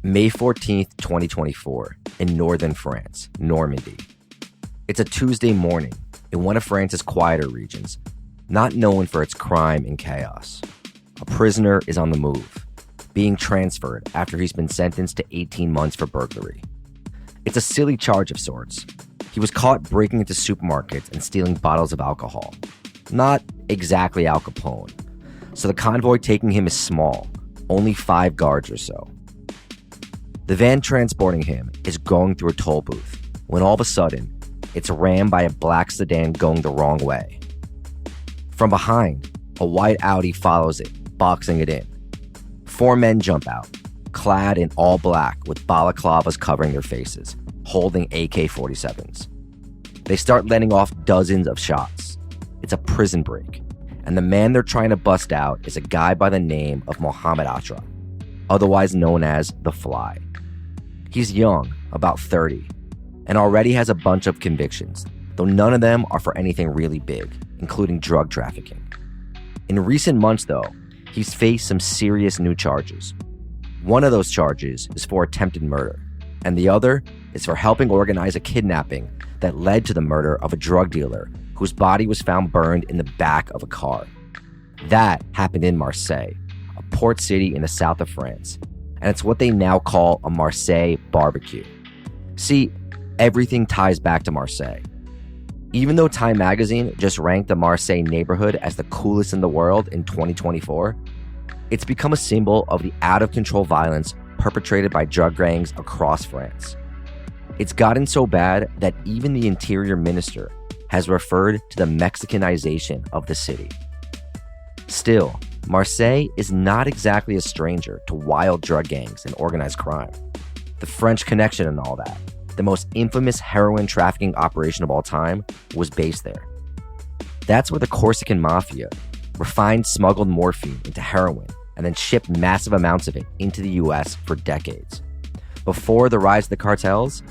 May 14th, 2024, in northern France, Normandy. It's a Tuesday morning in one of France's quieter regions, not known for its crime and chaos. A prisoner is on the move, being transferred after he's been sentenced to 18 months for burglary. It's a silly charge of sorts. He was caught breaking into supermarkets and stealing bottles of alcohol. Not exactly Al Capone. So the convoy taking him is small, only 5 guards or so. The van transporting him is going through a toll booth when all of a sudden, it's rammed by a black sedan going the wrong way. From behind, a white Audi follows it, boxing it in. 4 men jump out, clad in all black with balaclavas covering their faces, holding AK-47s. They start letting off dozens of shots. It's a prison break, and the man they're trying to bust out is a guy by the name of Mohamed Atra, otherwise known as The Fly. He's young, about 30, and already has a bunch of convictions, though none of them are for anything really big, including drug trafficking. In recent months, though, he's faced some serious new charges. One of those charges is for attempted murder, and the other is for helping organize a kidnapping that led to the murder of a drug dealer whose body was found burned in the back of a car. That happened in Marseille, a port city in the south of France, and it's what they now call a Marseille barbecue. See, everything ties back to Marseille. Even though Time magazine just ranked the Marseille neighborhood as the coolest in the world in 2024, it's become a symbol of the out-of-control violence perpetrated by drug gangs across France. It's gotten so bad that even the interior minister has referred to the Mexicanization of the city. Still, Marseille is not exactly a stranger to wild drug gangs and organized crime. The French Connection and all that, the most infamous heroin trafficking operation of all time, was based there. That's where the Corsican Mafia refined smuggled morphine into heroin and then shipped massive amounts of it into the US for decades. Before the rise of the cartels,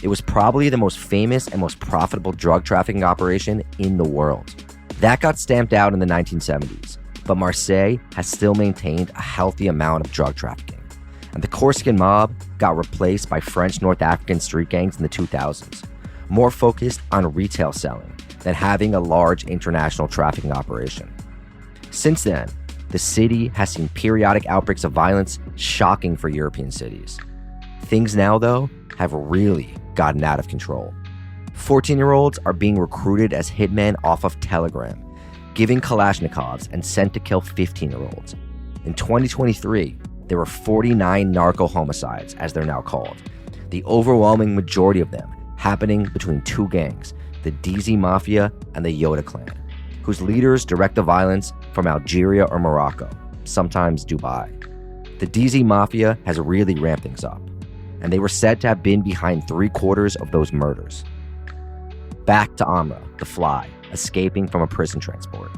it was probably the most famous and most profitable drug trafficking operation in the world. That got stamped out in the 1970s, but Marseille has still maintained a healthy amount of drug trafficking. And the Corsican mob got replaced by French North African street gangs in the 2000s, more focused on retail selling than having a large international trafficking operation. Since then, the city has seen periodic outbreaks of violence shocking for European cities. Things now, though, have really gotten out of control. 14-year-olds are being recruited as hitmen off of Telegram, giving Kalashnikovs and sent to kill 15-year-olds. In 2023, there were 49 narco homicides, as they're now called, the overwhelming majority of them happening between 2 gangs, the DZ Mafia and the Yoda clan, whose leaders direct the violence from Algeria or Morocco, sometimes Dubai. The DZ Mafia has really ramped things up, and they were said to have been behind 3/4 of those murders. Back to Amra, the Fly, escaping from a prison transport.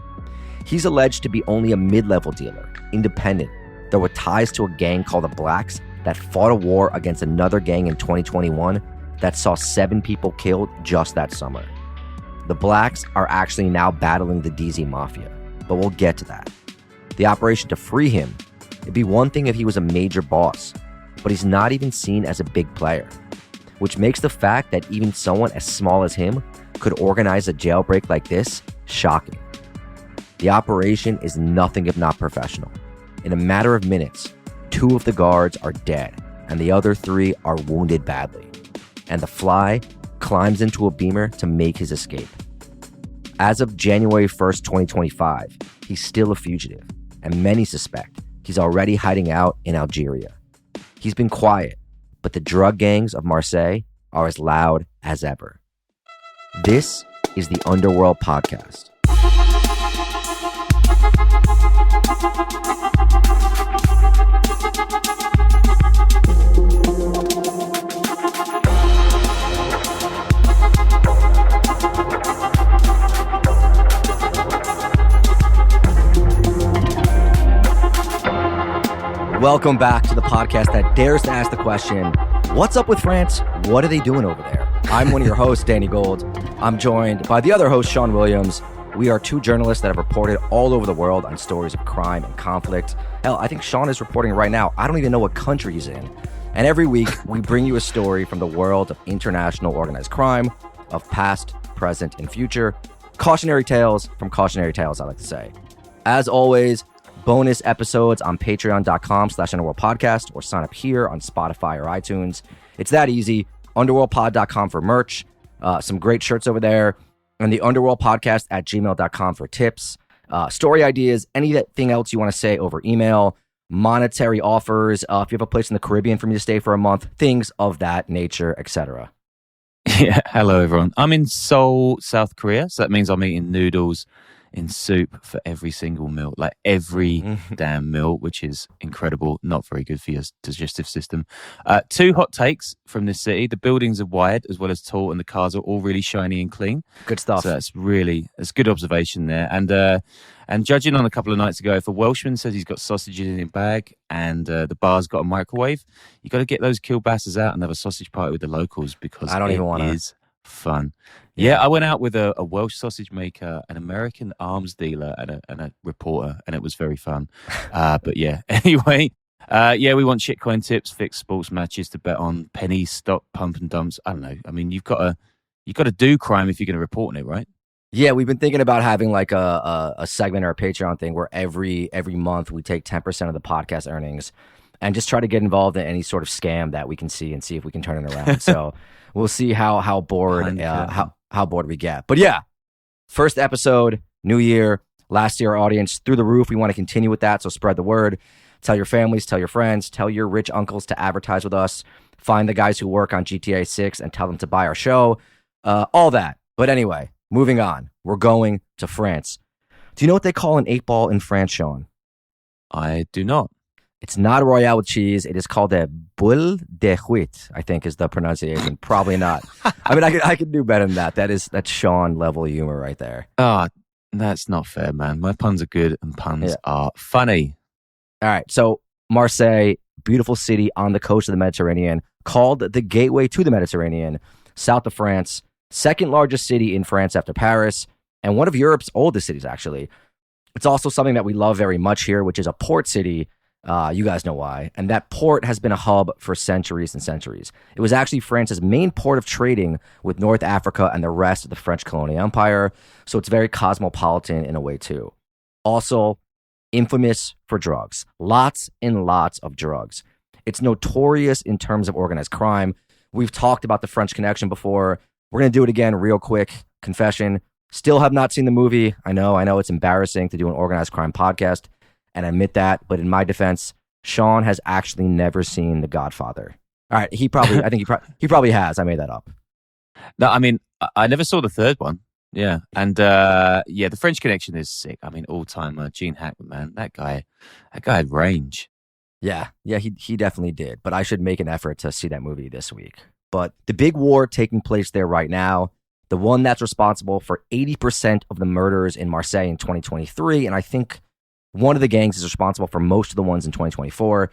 He's alleged to be only a mid-level dealer, independent, though with ties to a gang called the Blacks that fought a war against another gang in 2021 that saw 7 people killed just that summer. The Blacks are actually now battling the DZ Mafia, but we'll get to that. The operation to free him, it'd be one thing if he was a major boss, but he's not even seen as a big player, which makes the fact that even someone as small as him could organize a jailbreak like this shocking. The operation is nothing if not professional. In a matter of minutes, 2 of the guards are dead, and the other 3 are wounded badly. And the Fly climbs into a Beamer to make his escape. As of January 1st, 2025, he's still a fugitive, and many suspect he's already hiding out in Algeria. He's been quiet, but the drug gangs of Marseille are as loud as ever. This is the Underworld Podcast. Welcome back to the podcast that dares to ask the question, what's up with France? What are they doing over there? I'm one of your hosts, Danny Gold. I'm joined by the other host, Sean Williams. We are 2 journalists that have reported all over the world on stories of crime and conflict. Hell, I think Sean is reporting right now. I don't even know what country he's in. And every week, we bring you a story from the world of international organized crime, of past, present, and future. Cautionary tales from cautionary tales, I like to say. As always, bonus episodes on patreon.com/underworldpodcast or sign up here on Spotify or iTunes. It's that easy. Underworldpod.com for merch. Some great shirts over there. And the underworldpodcast at gmail.com for tips, story ideas, anything else you want to say over email, monetary offers, if you have a place in the Caribbean for me to stay for a month, things of that nature, etc. Yeah, hello everyone. I'm in Seoul, South Korea, so that means I'm eating noodles in soup for every single meal, like every damn meal, which is incredible. Not very good for your digestive system. 2 hot takes from this city. The buildings are wide as well as tall, and the cars are all really shiny and clean. Good stuff. So that's good observation there. And judging on a couple of nights ago, if a Welshman says he's got sausages in his bag and the bar's got a microwave, you got to get those kielbasa's out and have a sausage party with the locals because it is fun. Yeah, I went out with a Welsh sausage maker, an American arms dealer, and a reporter, and it was very fun. But yeah, anyway, we want shitcoin tips, fixed sports matches to bet on, pennies, stock, pump and dumps. I don't know. I mean, you've got to do crime if you're going to report on it, right? Yeah, we've been thinking about having like a segment or a Patreon thing where every month we take 10% of the podcast earnings and just try to get involved in any sort of scam that we can see and see if we can turn it around. So we'll see how bored how bored we get. But yeah, first episode, new year, last year, our audience through the roof. We want to continue with that. So spread the word. Tell your families, tell your friends, tell your rich uncles to advertise with us. Find the guys who work on GTA 6 and tell them to buy our show. All that. But anyway, moving on. We're going to France. Do you know what they call an 8-ball in France, Sean? I do not. It's not a Royale with cheese. It is called a boule de huit, I think is the pronunciation. Probably not. I mean, I could do better than that. That's Sean level humor right there. Oh, that's not fair, man. My puns are good and puns are funny. All right. So Marseille, beautiful city on the coast of the Mediterranean, called the gateway to the Mediterranean, south of France, second largest city in France after Paris, and one of Europe's oldest cities, actually. It's also something that we love very much here, which is a port city. You guys know why. And that port has been a hub for centuries and centuries. It was actually France's main port of trading with North Africa and the rest of the French colonial empire. So it's very cosmopolitan in a way, too. Also, infamous for drugs. Lots and lots of drugs. It's notorious in terms of organized crime. We've talked about the French Connection before. We're going to do it again real quick. Confession. Still have not seen the movie. I know it's embarrassing to do an organized crime podcast. And I admit that, but in my defense, Sean has actually never seen The Godfather. All right, he probably has. I made that up. No, I mean, I never saw the third one. Yeah, and the French Connection is sick. I mean, all time Gene Hackman, man, that guy had range. Yeah, he definitely did. But I should make an effort to see that movie this week. But the big war taking place there right now, the one that's responsible for 80% of the murders in Marseille in 2023, and I think one of the gangs is responsible for most of the ones in 2024.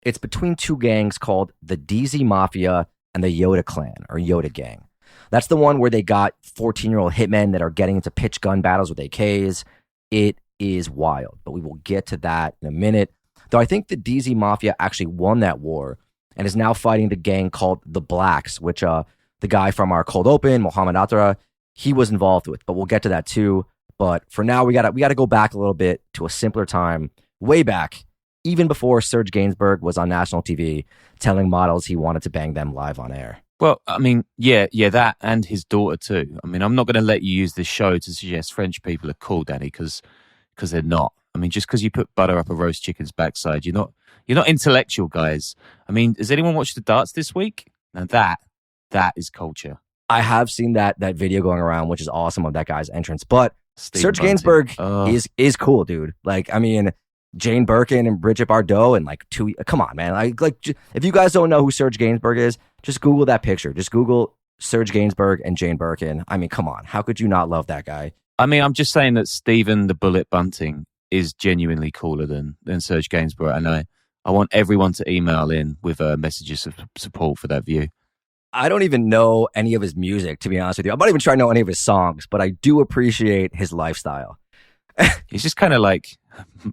It's between 2 gangs called the DZ Mafia and the Yoda clan, or Yoda gang. That's the one where they got 14-year-old hitmen that are getting into pitch gun battles with AKs. It is wild, but we will get to that in a minute. Though I think the DZ Mafia actually won that war and is now fighting the gang called the Blacks, which the guy from our cold open, Mohammed Atra, he was involved with. But we'll get to that too. But for now, we gotta go back a little bit to a simpler time, way back, even before Serge Gainsbourg was on national TV telling models he wanted to bang them live on air. Well, I mean, yeah, that and his daughter too. I mean, I'm not going to let you use this show to suggest French people are cool, Danny, because they're not. I mean, just because you put butter up a roast chicken's backside, you're not intellectual, guys. I mean, has anyone watched the darts this week? Now that is culture. I have seen that video going around, which is awesome, of that guy's entrance, but Serge Bunting. Gainsbourg is cool, dude. Like, I mean, Jane Birkin and Bridget Bardot and like come on, man. Like if you guys don't know who Serge Gainsbourg is, just Google that picture. Just Google Serge Gainsbourg and Jane Birkin. I mean, come on. How could you not love that guy? I mean, I'm just saying that Stephen the Bullet Bunting is genuinely cooler than Serge Gainsbourg. And I want everyone to email in with messages of support for that view. I don't even know any of his music, to be honest with you. I'm not even trying to know any of his songs, but I do appreciate his lifestyle. He's just kind of like,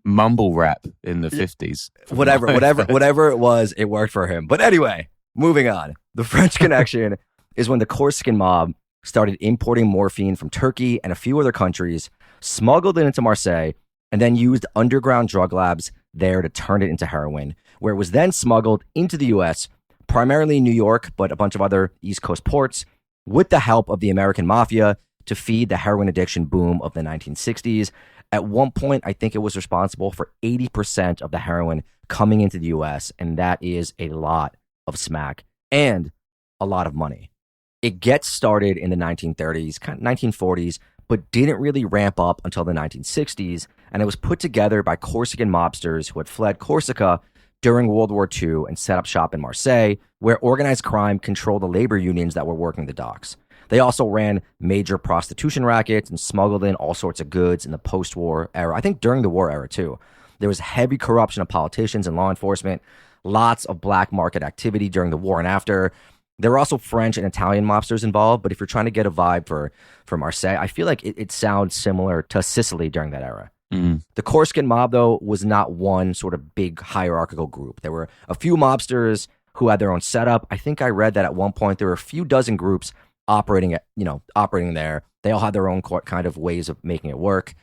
mumble rap in the 50s. Whatever it was, it worked for him. But anyway, moving on. The French Connection is when the Corsican mob started importing morphine from Turkey and a few other countries, smuggled it into Marseille, and then used underground drug labs there to turn it into heroin, where it was then smuggled into the U.S., primarily New York, but a bunch of other East Coast ports, with the help of the American Mafia to feed the heroin addiction boom of the 1960s. At one point, I think it was responsible for 80% of the heroin coming into the U.S., and that is a lot of smack and a lot of money. It gets started in the 1930s, kind of 1940s, but didn't really ramp up until the 1960s, and it was put together by Corsican mobsters who had fled Corsica during World War II and set up shop in Marseille, where organized crime controlled the labor unions that were working the docks. They also ran major prostitution rackets and smuggled in all sorts of goods in the post-war era. I think during the war era, too. There was heavy corruption of politicians and law enforcement, lots of black market activity during the war and after. There were also French and Italian mobsters involved, but if you're trying to get a vibe for Marseille, I feel like it sounds similar to Sicily during that era. The Corsican mob, though, was not one sort of big hierarchical group. There were a few mobsters who had their own setup. I think I read that at one point there were a few dozen groups operating there. They all had their own kind of ways of making it work.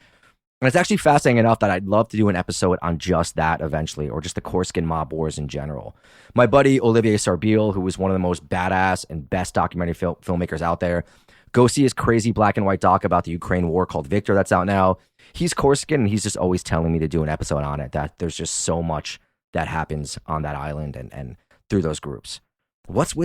And it's actually fascinating enough that I'd love to do an episode on just that eventually, or just the Corsican mob wars in general. My buddy Olivier Sarbille, who was one of the most badass and best documentary filmmakers out there, go see his crazy black and white doc about the Ukraine war called Victor that's out now. He's Corsican, and he's just always telling me to do an episode on it, that there's just so much that happens on that island and through those groups. What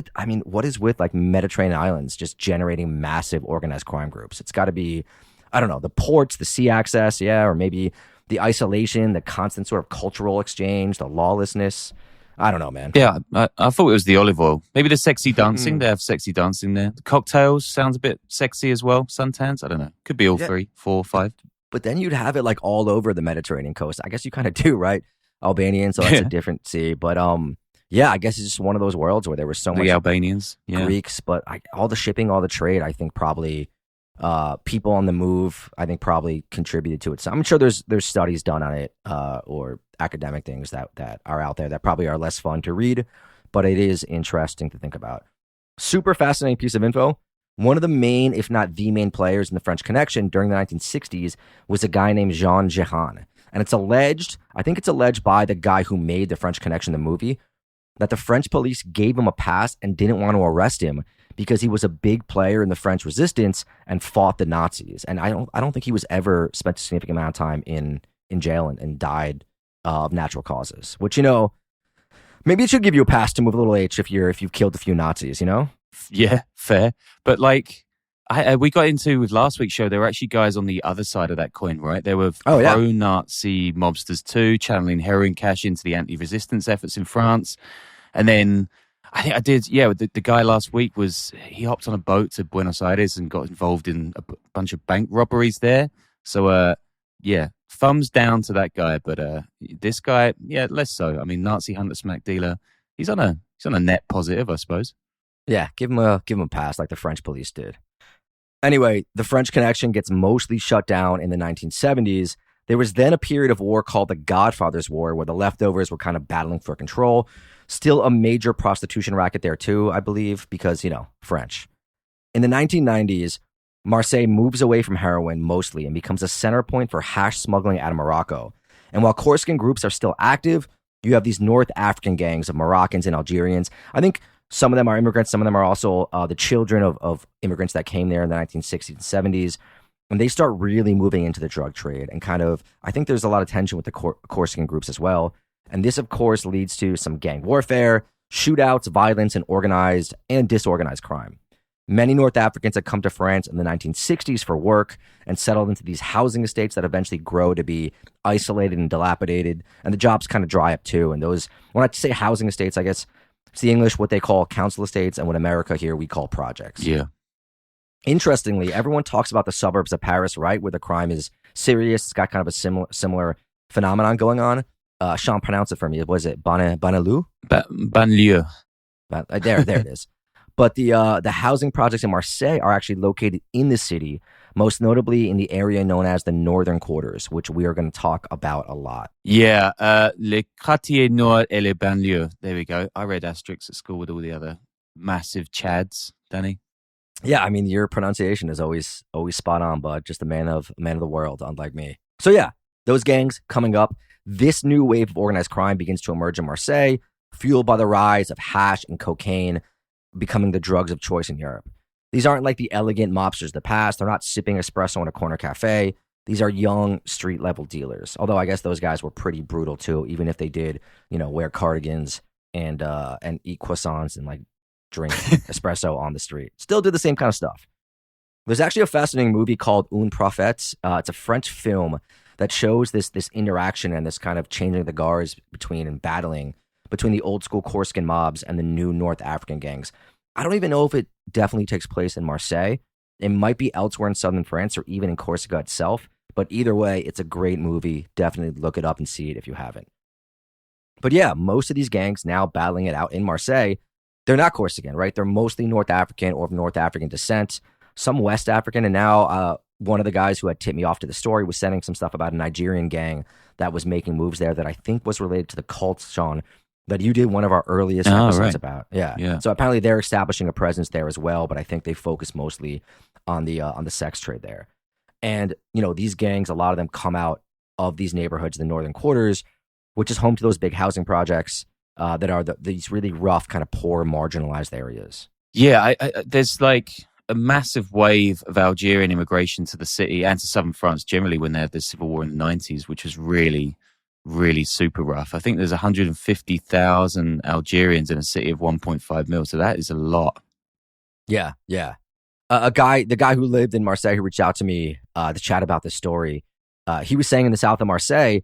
is with like Mediterranean islands just generating massive organized crime groups? It's got to be, I don't know, the ports, the sea access, or maybe the isolation, the constant sort of cultural exchange, the lawlessness. I don't know, man. Yeah, I thought it was the olive oil. Maybe the sexy dancing. They have sexy dancing there. The cocktails sounds a bit sexy as well. Suntans, I don't know. Could be all 3, 4, 5. But then you'd have it like all over the Mediterranean coast. I guess you kind of do, right? Albanian, so that's a different sea. But yeah, I guess it's just one of those worlds where there was so much Albanians, Greeks, but all the shipping, all the trade, I think probably people on the move, I think probably contributed to it. So I'm sure there's studies done on it or academic things that are out there that probably are less fun to read, but it is interesting to think about. Super fascinating piece of info. One of the main, if not the main players in the French Connection during the 1960s was a guy named Jean Jehan. And it's alleged by the guy who made the French Connection, the movie, that the French police gave him a pass and didn't want to arrest him because he was a big player in the French resistance and fought the Nazis. And I don't think he was ever spent a significant amount of time in jail and died of natural causes, which, maybe it should give you a pass to move a little H if you've killed a few Nazis, Yeah, fair. But like we got into with last week's show, there were actually guys on the other side of that coin, right? There were pro-Nazi mobsters too, channeling heroin cash into the anti-resistance efforts in France. And then I think I did, the guy last week he hopped on a boat to Buenos Aires and got involved in a bunch of bank robberies there. So, thumbs down to that guy. But this guy, less so. I mean, Nazi hunter smack dealer, he's on a net positive, I suppose. Yeah, give him a pass like the French police did. Anyway, the French Connection gets mostly shut down in the 1970s. There was then a period of war called the Godfather's War, where the leftovers were kind of battling for control. Still a major prostitution racket there too, I believe, because, French. In the 1990s, Marseille moves away from heroin mostly and becomes a center point for hash smuggling out of Morocco. And while Corsican groups are still active, you have these North African gangs of Moroccans and Algerians. I think some of them are immigrants. Some of them are also the children of immigrants that came there in the 1960s and 70s. And they start really moving into the drug trade and I think there's a lot of tension with the Corsican groups as well. And this, of course, leads to some gang warfare, shootouts, violence, and organized and disorganized crime. Many North Africans had come to France in the 1960s for work and settled into these housing estates that eventually grow to be isolated and dilapidated. And the jobs kind of dry up too. And those, when I say housing estates, I guess it's the English, what they call council estates, and what America here we call projects. Yeah. Interestingly, everyone talks about the suburbs of Paris, right, where the crime is serious. It's got kind of a similar phenomenon going on. Sean, pronounce it for me. Was it Banlieue? Banlieue. There it is. But the housing projects in Marseille are actually located in the city, most notably in the area known as the Northern Quarters, which we are going to talk about a lot. Yeah, Les Quartiers Nord et les Banlieues. There we go. I read Asterix at school with all the other massive chads, Danny. Yeah, I mean, your pronunciation is always spot on, bud. Just a man of the world, unlike me. So yeah, those gangs coming up. This new wave of organized crime begins to emerge in Marseille, fueled by the rise of hash and cocaine becoming the drugs of choice in Europe. These aren't like the elegant mobsters of the past. They're not sipping espresso in a corner cafe. These are young street-level dealers. Although I guess those guys were pretty brutal too, even if they did, wear cardigans and eat croissants and like drink espresso on the street. Still do the same kind of stuff. There's actually a fascinating movie called Un Prophète. It's a French film that shows this interaction and this kind of changing the guards between and battling between the old school Corsican mobs and the new North African gangs. I don't even know if it definitely takes place in Marseille. It might be elsewhere in southern France or even in Corsica itself. But either way, it's a great movie. Definitely look it up and see it if you haven't. But yeah, most of these gangs now battling it out in Marseille, they're not Corsican, right? They're mostly North African or of North African descent, some West African. And now one of the guys who had tipped me off to the story was sending some stuff about a Nigerian gang that was making moves there that I think was related to the cult, Sean, that you did one of our earliest episodes about. Yeah. So apparently they're establishing a presence there as well, but I think they focus mostly on the sex trade there. And, these gangs, a lot of them come out of these neighborhoods, the Northern Quarters, which is home to those big housing projects that are these really rough, kind of poor, marginalized areas. Yeah, there's like a massive wave of Algerian immigration to the city and to southern France generally when they had the civil war in the 90s, which was really, really super rough. I think there's 150,000 Algerians in a city of 1.5 mil, so that is a lot. Yeah. The guy who lived in Marseille who reached out to me to chat about this story, he was saying in the south of Marseille,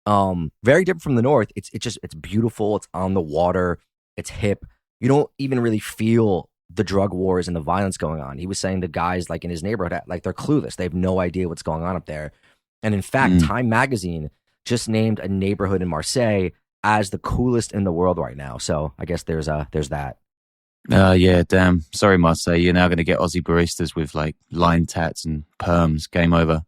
very different from the north. It's beautiful. It's on the water. It's hip. You don't even really feel the drug wars and the violence going on. He was saying the guys like in his neighborhood, like they're clueless. They have no idea what's going on up there. And in fact, Time magazine just named a neighborhood in Marseille as the coolest in the world right now. So I guess there's that. Yeah, damn. Sorry, Marseille. You're now going to get Aussie baristas with like line tats and perms. Game over.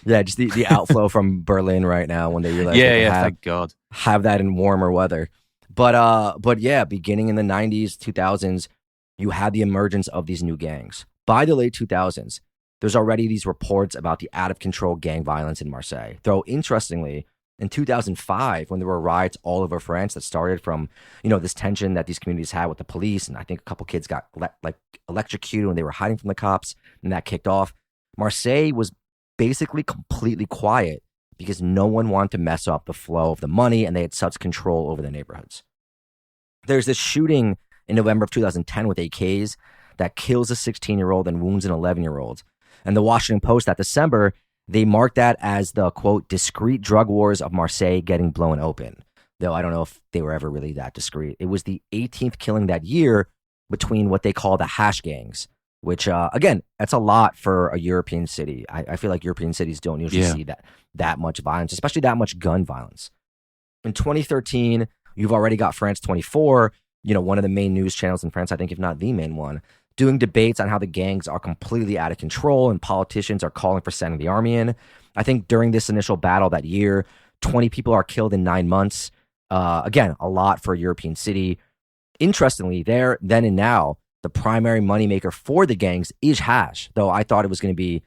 Yeah, just the outflow from Berlin right now when they realize thank God. Have that in warmer weather. But yeah, beginning in the 90s, 2000s, you had the emergence of these new gangs. By the late 2000s, there's already these reports about the out-of-control gang violence in Marseille. Though, interestingly, in 2005, when there were riots all over France that started from, this tension that these communities had with the police, and I think a couple kids got electrocuted when they were hiding from the cops, and that kicked off, Marseille was basically completely quiet because no one wanted to mess up the flow of the money, and they had such control over the neighborhoods. There's this shooting in November of 2010 with AKs that kills a 16-year-old and wounds an 11-year-old. And the Washington Post that December, they marked that as the, quote, discreet drug wars of Marseille getting blown open. Though I don't know if they were ever really that discreet. It was the 18th killing that year between what they call the hash gangs, which, again, that's a lot for a European city. I feel like European cities don't usually see that much violence, especially that much gun violence. In 2013, you've already got France 24, one of the main news channels in France, I think, if not the main one, doing debates on how the gangs are completely out of control and politicians are calling for sending the army in. I think during this initial battle that year, 20 people are killed in 9 months. Again, a lot for a European city. Interestingly, there, then and now, the primary moneymaker for the gangs is hash, though I thought it was going to be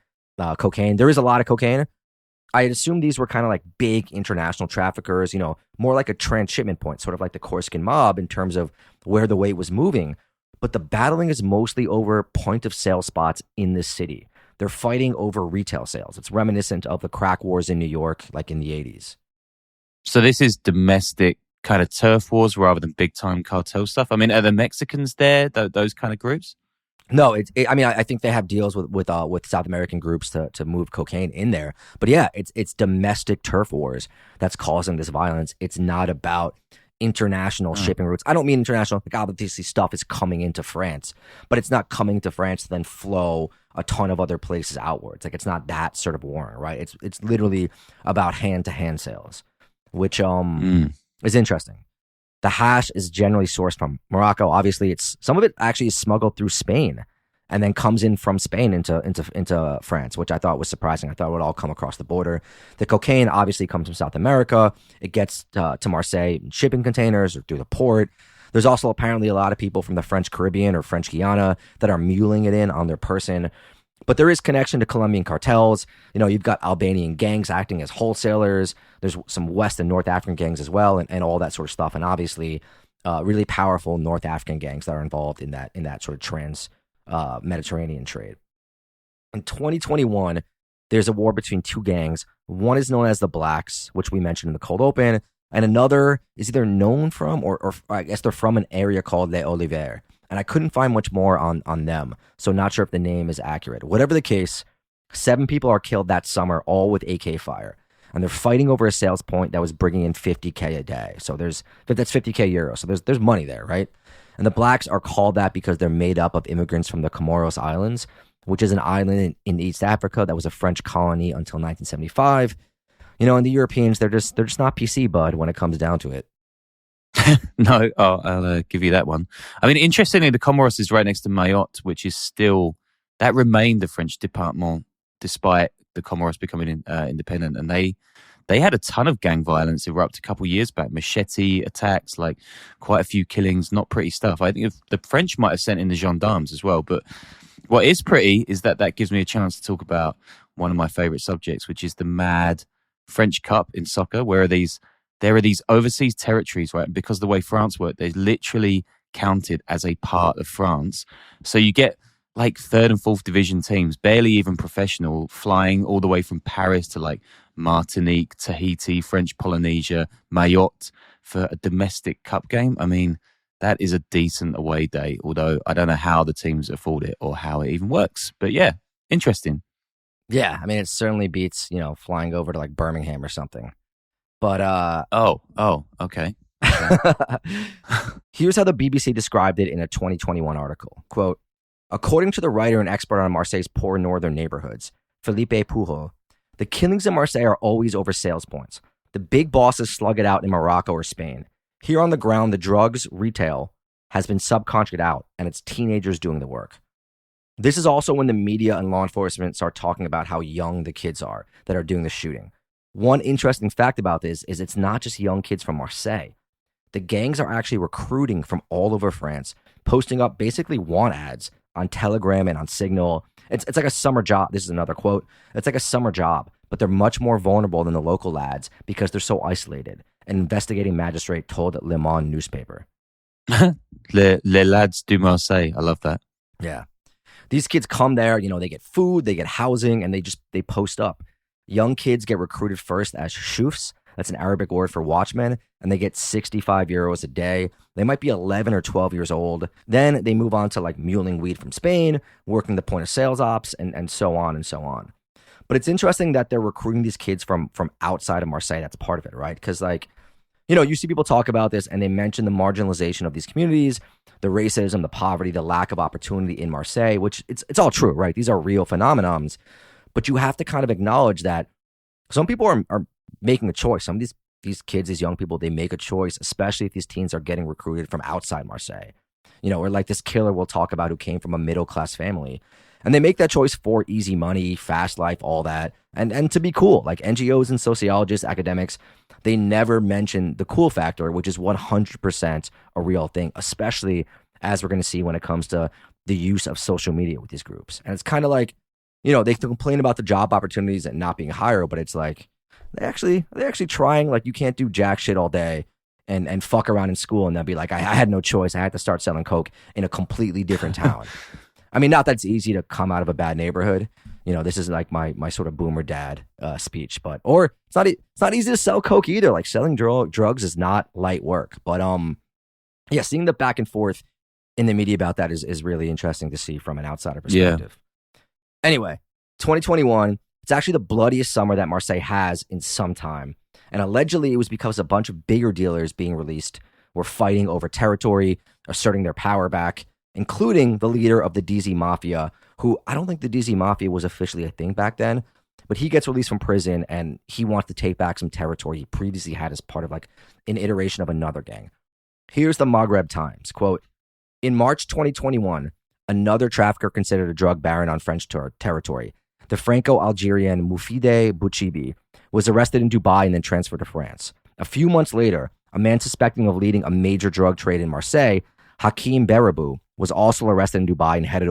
cocaine. There is a lot of cocaine. I had assumed these were kind of like big international traffickers, more like a transshipment point, sort of like the Corsican mob in terms of where the weight was moving. But the battling is mostly over point of sale spots in this city. They're fighting over retail sales. It's reminiscent of the crack wars in New York, like in the 80s. So this is domestic kind of turf wars rather than big time cartel stuff. I mean, are the Mexicans there, those kind of groups? No, I think they have deals with South American groups to move cocaine in there. But yeah, it's domestic turf wars that's causing this violence. It's not about international shipping routes. I don't mean international, like obviously stuff is coming into France, but it's not coming to France to then flow a ton of other places outwards. Like it's not that sort of war, right? It's literally about hand-to-hand sales, which is interesting. The hash is generally sourced from Morocco. Obviously, some of it actually is smuggled through Spain. and then comes in from Spain into France, which I thought was surprising. I thought it would all come across the border. The cocaine obviously comes from South America. It gets to Marseille in shipping containers or through the port. There's also apparently a lot of people from the French Caribbean or French Guiana that are muling it in on their person. But there is connection to Colombian cartels. You've got Albanian gangs acting as wholesalers. There's some West and North African gangs as well, and all that sort of stuff. And obviously, really powerful North African gangs that are involved in that sort of Mediterranean trade. In 2021, there's a war between two gangs. One is known as the Blacks, which we mentioned in the cold open, and another is either known from or I guess they're from an area called Les Olivers. And I couldn't find much more on them, so not sure if the name is accurate. Whatever the case, 7 people are killed that summer, all with AK fire. And they're fighting over a sales point that was bringing in 50K a day. So that's 50K euros. So there's money there, right? And the Blacks are called that because they're made up of immigrants from the Comoros Islands, which is an island in East Africa that was a French colony until 1975. And the Europeans, they're just not PC, bud, when it comes down to it. No, I'll give you that one. I mean, interestingly, the Comoros is right next to Mayotte, which is still, that remained the French department despite the Comoros becoming independent. And they had a ton of gang violence erupt a couple of years back, machete attacks, like quite a few killings, not pretty stuff. I think the French might have sent in the gendarmes as well. But what is pretty is that gives me a chance to talk about one of my favorite subjects, which is the mad French Cup in soccer, where there are these overseas territories, right? Because the way France worked, they're literally counted as a part of France. So you get like 3rd and 4th division teams, barely even professional, flying all the way from Paris to like Martinique, Tahiti, French Polynesia, Mayotte for a domestic cup game. I mean, that is a decent away day, although I don't know how the teams afford it or how it even works. But yeah, interesting. Yeah, I mean, it certainly beats, flying over to like Birmingham or something. But okay. Here's how the BBC described it in a 2021 article. Quote, according to the writer and expert on Marseille's poor northern neighborhoods, Philippe Pourreau, the killings in Marseille are always over sales points. The big bosses slug it out in Morocco or Spain. Here on the ground, the drugs retail has been subcontracted out, and it's teenagers doing the work. This is also when the media and law enforcement start talking about how young the kids are that are doing the shooting. One interesting fact about this is it's not just young kids from Marseille. The gangs are actually recruiting from all over France, posting up basically want ads on Telegram and on Signal. It's like a summer job. This is another quote. It's like a summer job, but they're much more vulnerable than the local lads because they're so isolated, an investigating magistrate told Le Monde newspaper. Les lads du Marseille. I love that. Yeah. These kids come there, they get food, they get housing, and they post up. Young kids get recruited first as choufs. That's an Arabic word for watchmen, and they get 65 euros a day. They might be 11 or 12 years old. Then they move on to like muling weed from Spain, working the point of sales ops, and so on and so on. But it's interesting that they're recruiting these kids from outside of Marseille. That's part of it, right? Because you see people talk about this and they mention the marginalization of these communities, the racism, the poverty, the lack of opportunity in Marseille, which it's all true, right? These are real phenomenons. But you have to kind of acknowledge that some people are making a choice. Some of these kids, these young people, they make a choice, especially if these teens are getting recruited from outside Marseille. Or like this killer we'll talk about who came from a middle-class family. And they make that choice for easy money, fast life, all that. And to be cool. Like NGOs and sociologists, academics, they never mention the cool factor, which is 100% a real thing, especially as we're going to see when it comes to the use of social media with these groups. And it's kind of like, they complain about the job opportunities and not being hired, but it's like they're actually trying. Like, you can't do jack shit all day and fuck around in school and then be like, I had no choice. I had to start selling coke in a completely different town. I mean, not that it's easy to come out of a bad neighborhood. This is like my sort of boomer dad speech, or it's not easy to sell coke either. Like, selling drugs is not light work. But yeah, seeing the back and forth in the media about that is really interesting to see from an outsider perspective. Yeah. Anyway, 2021, it's actually the bloodiest summer that Marseille has in some time. And allegedly, it was because a bunch of bigger dealers being released were fighting over territory, asserting their power back, including the leader of the DZ Mafia, who I don't think the DZ Mafia was officially a thing back then, but he gets released from prison and he wants to take back some territory he previously had as part of like an iteration of another gang. Here's the Maghreb Times, quote, in March 2021, another trafficker considered a drug baron on French territory. The Franco-Algerian Moufide Bouchibi was arrested in Dubai and then transferred to France. A few months later, a man suspecting of leading a major drug trade in Marseille, Hakim Berabou, was also arrested in Dubai and handed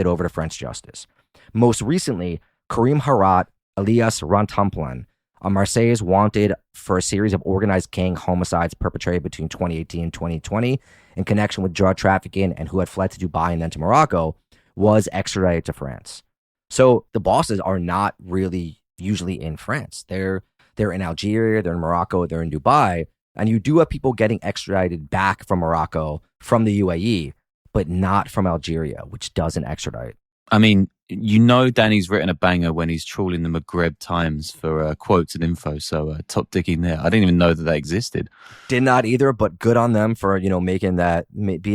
over to French justice. Most recently, Karim Harat, alias Rantamplan, a Marseilles wanted for a series of organized gang homicides perpetrated between 2018 and 2020 in connection with drug trafficking and who had fled to Dubai and then to Morocco, was extradited to France. So the bosses are not really usually in France. They're in Algeria, they're in Morocco, they're in Dubai, and you do have people getting extradited back from Morocco from the UAE, but not from Algeria, which doesn't extradite. I mean, you know Danny's written a banger when he's trawling the Maghreb Times for quotes and info, so top digging there. I didn't even know that existed. Did not either, but good on them for, making that,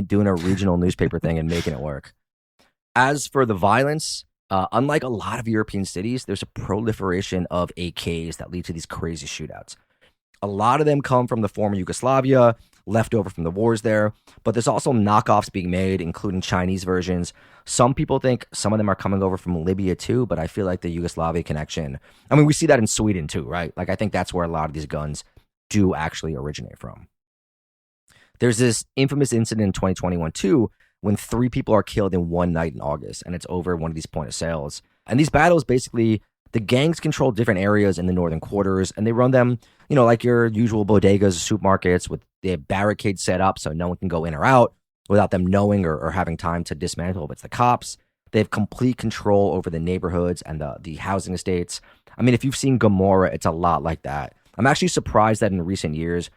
doing a regional newspaper thing and making it work. As for the violence, unlike a lot of European cities, there's a proliferation of AKs that lead to these crazy shootouts. A lot of them come from the former Yugoslavia, left over from the wars there, but there's also knockoffs being made, including Chinese versions. Some people think some of them are coming over from Libya too, but I feel like the Yugoslavia connection, I mean, we see that in Sweden too, right? Like, I think that's where a lot of these guns do actually originate from. There's this infamous incident in 2021 too, when 3 people are killed in one night in August, and it's over one of these point of sales. And these battles, basically, the gangs control different areas in the northern quarters, and they run them, like your usual bodegas, supermarkets, with they have barricades set up so no one can go in or out without them knowing or having time to dismantle if it's the cops. They have complete control over the neighborhoods and the housing estates. I mean, if you've seen Gomorrah, it's a lot like that. I'm actually surprised that in recent years,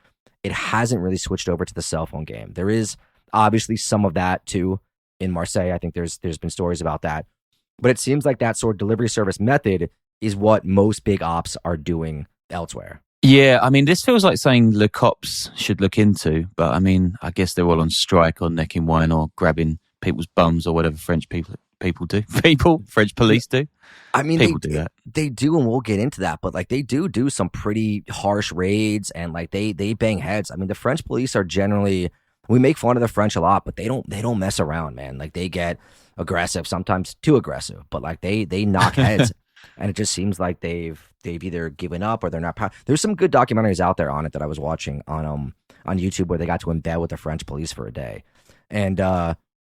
it hasn't really switched over to the cell phone game. There is obviously some of that too in Marseille. I think there's been stories about that. But it seems like that sort of delivery service method is what most big ops are doing elsewhere. Yeah, I mean, this feels like something the cops should look into. But I mean, I guess they're all on strike or necking wine or grabbing people's bums or whatever French people do. French police do. I mean, people do that. They do, and we'll get into that. But like, they do some pretty harsh raids, and like they bang heads. I mean, the French police are generally, we make fun of the French a lot, but they don't mess around, man. Like, they get aggressive, sometimes too aggressive, but like they knock heads. And it just seems like they've either given up or they're not. There's some good documentaries out there on it that I was watching on YouTube where they got to embed with the French police for a day. And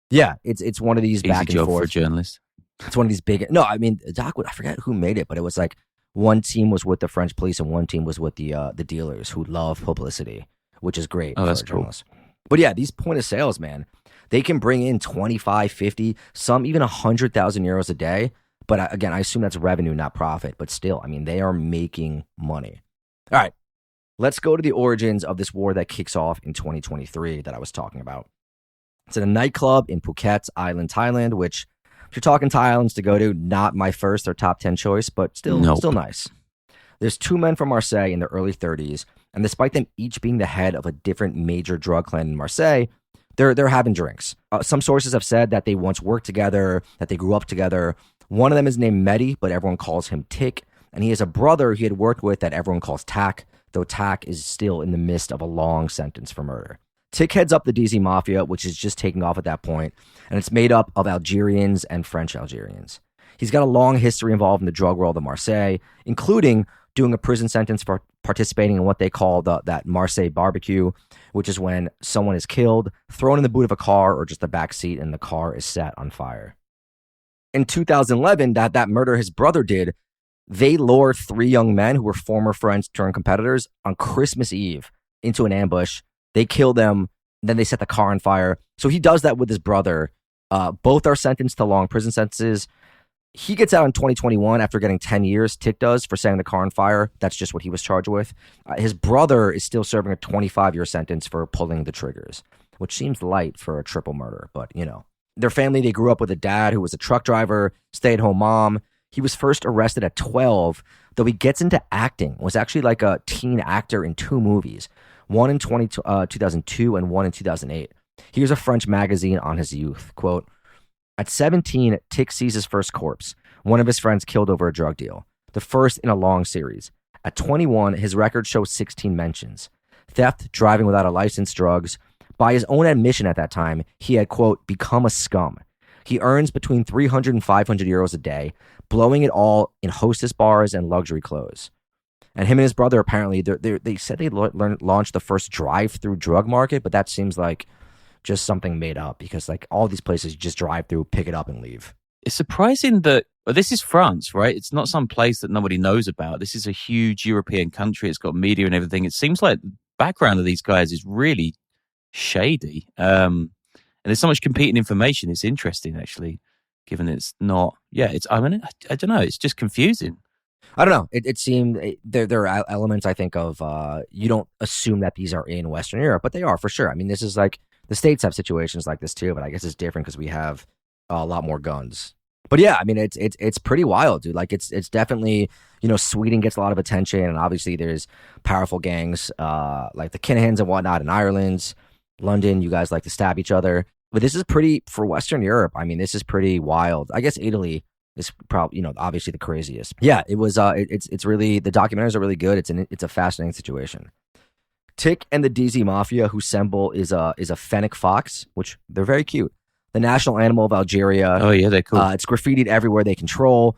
yeah, it's one of these easy back and job forth. for a journalist. It's one of these big. No, I mean, I forget who made it, but it was like one team was with the French police and one team was with the dealers who love publicity, which is great. Oh, that's cool. But yeah, these point of sales, man, they can bring in 25, 50, some even 100,000 euros a day. But again, I assume that's revenue, not profit. But still, I mean, they are making money. All right, let's go to the origins of this war that kicks off in 2023 that I was talking about. It's at a nightclub in Phuket Island, Thailand, which, if you're talking Thai islands to go to, not my first or top 10 choice, but still nice. There's 2 men from Marseille in their early 30s, and despite them each being the head of a different major drug clan in Marseille, they're having drinks. Some sources have said that they once worked together, that they grew up together. One of them is named Mehdi, but everyone calls him Tik, and he has a brother he had worked with that everyone calls Tak, though Tak is still in the midst of a long sentence for murder. Tik heads up the DZ Mafia, which is just taking off at that point, and it's made up of Algerians and French Algerians. He's got a long history involved in the drug world of Marseille, including doing a prison sentence for participating in what they call that Marseille barbecue, which is when someone is killed, thrown in the boot of a car or just the back seat, and the car is set on fire. In 2011, that murder his brother did, they lured 3 young men who were former friends turned competitors on Christmas Eve into an ambush. They kill them, then they set the car on fire. So he does that with his brother. Both are sentenced to long prison sentences. He gets out in 2021 after getting 10 years, Tik does, for setting the car on fire. That's just what he was charged with. His brother is still serving a 25-year sentence for pulling the triggers, which seems light for a triple murder, but Their family, they grew up with a dad who was a truck driver, stay-at-home mom. He was first arrested at 12, though he gets into acting, was actually like a teen actor in 2 movies, one in 2002 and one in 2008. Here's a French magazine on his youth. Quote, at 17, Tik sees his first corpse, one of his friends killed over a drug deal, the first in a long series. At 21, his record shows 16 mentions. Theft, driving without a license, drugs. By his own admission at that time, he had, quote, become a scum. He earns between 300 and 500 euros a day, blowing it all in hostess bars and luxury clothes. And him and his brother, apparently, they said they launched the first drive-through drug market, but that seems like just something made up because like all these places you just drive through, pick it up, and leave. It's surprising that this is France, right? It's not some place that nobody knows about. This is a huge European country. It's got media and everything. It seems like the background of these guys is really shady. And there's so much competing information. It's interesting, actually, given it's not. Yeah, I don't know. It's just confusing. I don't know. It seemed there are elements, I think, of you don't assume that these are in Western Europe, but they are for sure. I mean, this is like the States have situations like this too, but I guess it's different because we have a lot more guns. But yeah, I mean, it's pretty wild, dude. Like it's definitely, Sweden gets a lot of attention, and obviously there's powerful gangs like the Kinahans and whatnot in Ireland, London. You guys like to stab each other, but this is pretty for Western Europe. I mean, this is pretty wild. I guess Italy is probably, obviously the craziest. Yeah, it was. It's really, the documentaries are really good. It's a fascinating situation. Tick and the DZ Mafia, whose symbol is a fennec fox, which they're very cute. The national animal of Algeria. Oh yeah, they're cool. It's graffitied everywhere they control.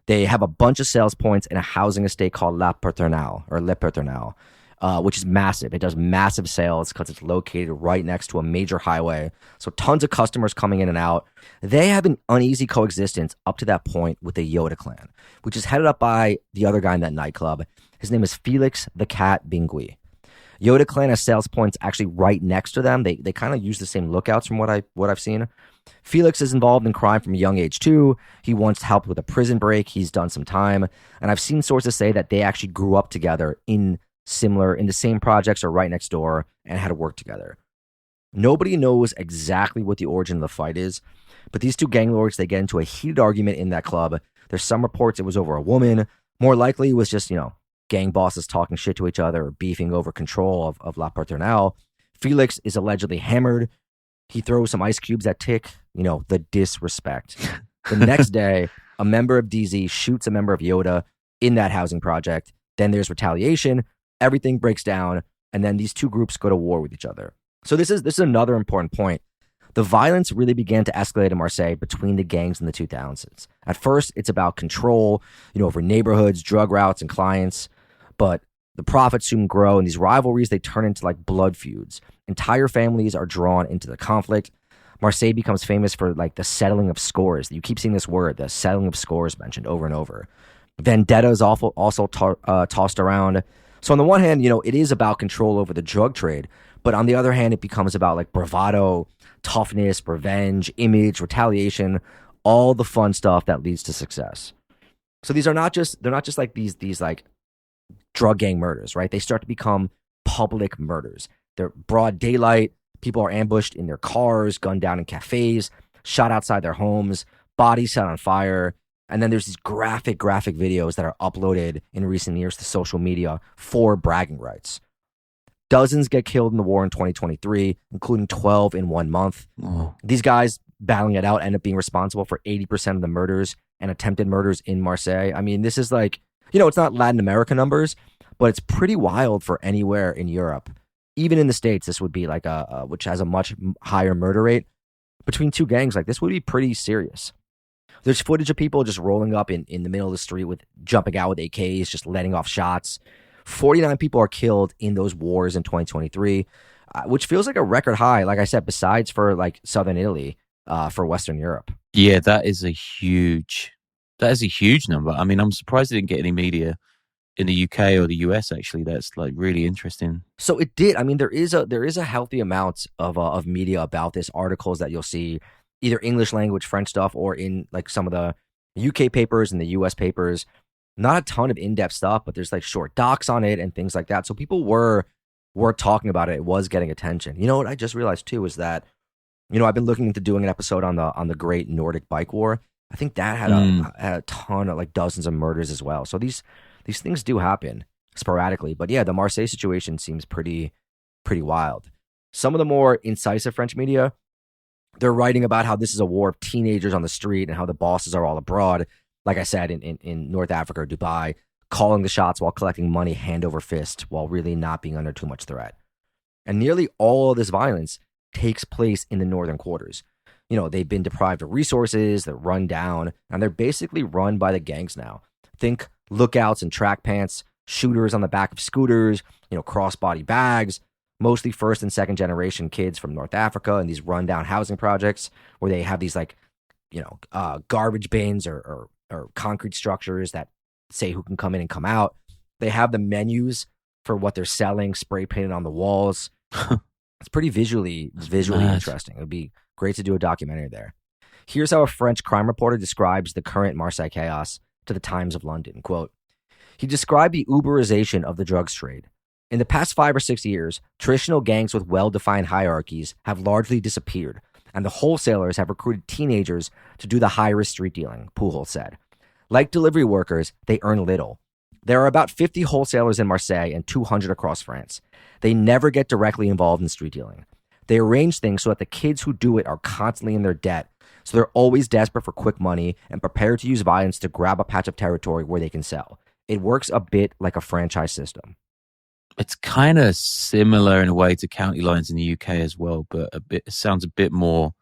They have a bunch of sales points in a housing estate called La Paternale, or Le Paternale, which is massive. It does massive sales because it's located right next to a major highway. So tons of customers coming in and out. They have an uneasy coexistence up to that point with the Yoda clan, which is headed up by the other guy in that nightclub. His name is Felix the Cat Bingui. Yoda clan has sales points actually right next to them. They kind of use the same lookouts from what I've seen. Felix is involved in crime from a young age too. He once helped with a prison break. He's done some time, and I've seen sources say that they actually grew up together in the same projects or right next door and had to work together. Nobody knows exactly what the origin of the fight is, but these two gang lords, they get into a heated argument in that club. There's some reports it was over a woman. More likely it was just, gang bosses talking shit to each other or beefing over control of La Paternale. Felix is allegedly hammered. He throws some ice cubes at Tick. The disrespect. The next day, a member of DZ shoots a member of Yoda in that housing project. Then there's retaliation. Everything breaks down. And then these two groups go to war with each other. So this is another important point. The violence really began to escalate in Marseille between the gangs in the 2000s. At first, it's about control, over neighborhoods, drug routes, and clients. But the profits soon grow, and these rivalries, they turn into like blood feuds. Entire families are drawn into the conflict. Marseille becomes famous for like the settling of scores. You keep seeing this word, the settling of scores, mentioned over and over. Vendetta is also tossed around. So on the one hand, it is about control over the drug trade. But on the other hand, it becomes about like bravado, toughness, revenge, image, retaliation, all the fun stuff that leads to success. So they're not just like these like drug gang murders, right? They start to become public murders. They're broad daylight. People are ambushed in their cars, gunned down in cafes, shot outside their homes, bodies set on fire. And then there's these graphic videos that are uploaded in recent years to social media for bragging rights. Dozens get killed in the war in 2023, including 12 in 1 month. Oh. These guys battling it out end up being responsible for 80% of the murders and attempted murders in Marseille. I mean, this is like, it's not Latin America numbers, but it's pretty wild for anywhere in Europe. Even in the States, this would be like which has a much higher murder rate. Between two gangs, like this would be pretty serious. There's footage of people just rolling up in the middle of the street jumping out with AKs, just letting off shots. 49 people are killed in those wars in 2023, which feels like a record high, like I said, besides for like Southern Italy, for Western Europe. Yeah, that is a huge number. I mean, I'm surprised it didn't get any media in the UK or the US, actually. That's like really interesting. So it did. I mean, there is a healthy amount of media about this, articles that you'll see either English language, French stuff, or in like some of the UK papers and the US papers. Not a ton of in-depth stuff, but there's like short docs on it and things like that. So people were talking about it. It was getting attention. You know what I just realized too is that, I've been looking into doing an episode on the Great Nordic Bike War. I think that had a ton of like dozens of murders as well. So these things do happen sporadically. But yeah, the Marseille situation seems pretty wild. Some of the more incisive French media, they're writing about how this is a war of teenagers on the street and how the bosses are all abroad. Like I said, in North Africa or Dubai, calling the shots while collecting money hand over fist while really not being under too much threat. And nearly all of this violence takes place in the northern quarters. they've been deprived of resources, they're run down, and they're basically run by the gangs now. Think lookouts and track pants, shooters on the back of scooters, crossbody bags, mostly first and second generation kids from North Africa in these rundown housing projects where they have these garbage bins or concrete structures that say who can come in and come out. They have the menus for what they're selling spray painted on the walls. It's pretty visually interesting. It would be great to do a documentary there. Here's how a French crime reporter describes the current Marseille chaos to the Times of London. Quote, he described the Uberization of the drugs trade. In the past 5 or 6 years, traditional gangs with well-defined hierarchies have largely disappeared, and the wholesalers have recruited teenagers to do the high-risk street dealing, Pujol said. Like delivery workers, they earn little. There are about 50 wholesalers in Marseille and 200 across France. They never get directly involved in street dealing. They arrange things so that the kids who do it are constantly in their debt, so they're always desperate for quick money and prepared to use violence to grab a patch of territory where they can sell. It works a bit like a franchise system. It's kind of similar in a way to county lines in the UK as well, but it sounds a bit more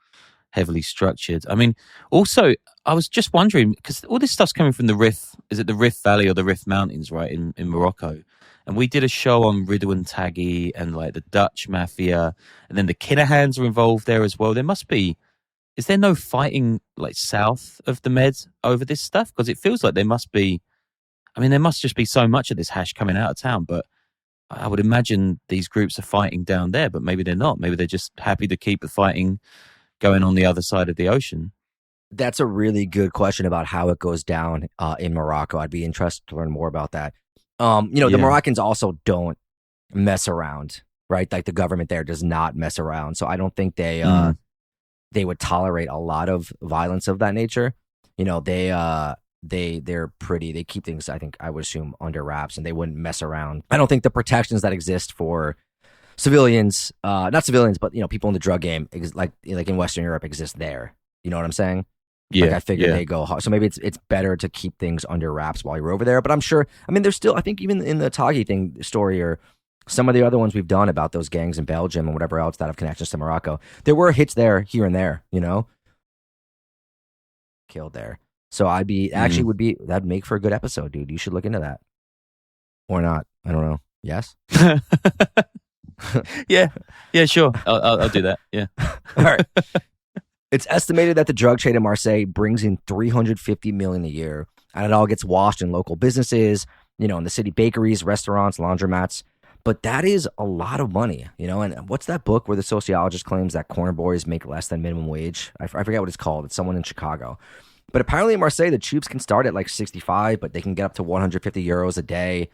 heavily structured. I mean, also, I was just wondering, because all this stuff's coming from the Rif, is it the Rif Valley or the Rif Mountains, right, in Morocco? And we did a show on Ridwan Taghi and like the Dutch Mafia, and then the Kinahans are involved there as well. Is there no fighting like south of the Med over this stuff? Because it feels like there must just be so much of this hash coming out of town, but I would imagine these groups are fighting down there, but maybe they're not. Maybe they're just happy to keep the fighting going on the other side of the ocean. That's a really good question about how it goes down in Morocco. I'd be interested to learn more about that. The Moroccans also don't mess around, right? Like the government there does not mess around. So I don't think they would tolerate a lot of violence of that nature. They keep things, I would assume, under wraps, and they wouldn't mess around. I don't think the protections that exist for civilians, not civilians, but people in the drug game, like in Western Europe, exist there. You know what I'm saying? Yeah. Like I figured they go hard. So maybe it's better to keep things under wraps while you're over there. But I'm sure, there's still, I think even in the Taghi story or some of the other ones we've done about those gangs in Belgium and whatever else that have connections to Morocco, there were hits there, here and there, killed there. So that'd make for a good episode, dude. You should look into that. Or not. I don't know. Yes? Yeah, sure. I'll do that. Yeah. All right. It's estimated that the drug trade in Marseille brings in $350 million a year, and it all gets washed in local businesses, in the city bakeries, restaurants, laundromats. But that is a lot of money, And what's that book where the sociologist claims that corner boys make less than minimum wage? I forget what it's called. It's someone in Chicago. But apparently in Marseille, the choufs can start at like 65, but they can get up to 150 euros a day.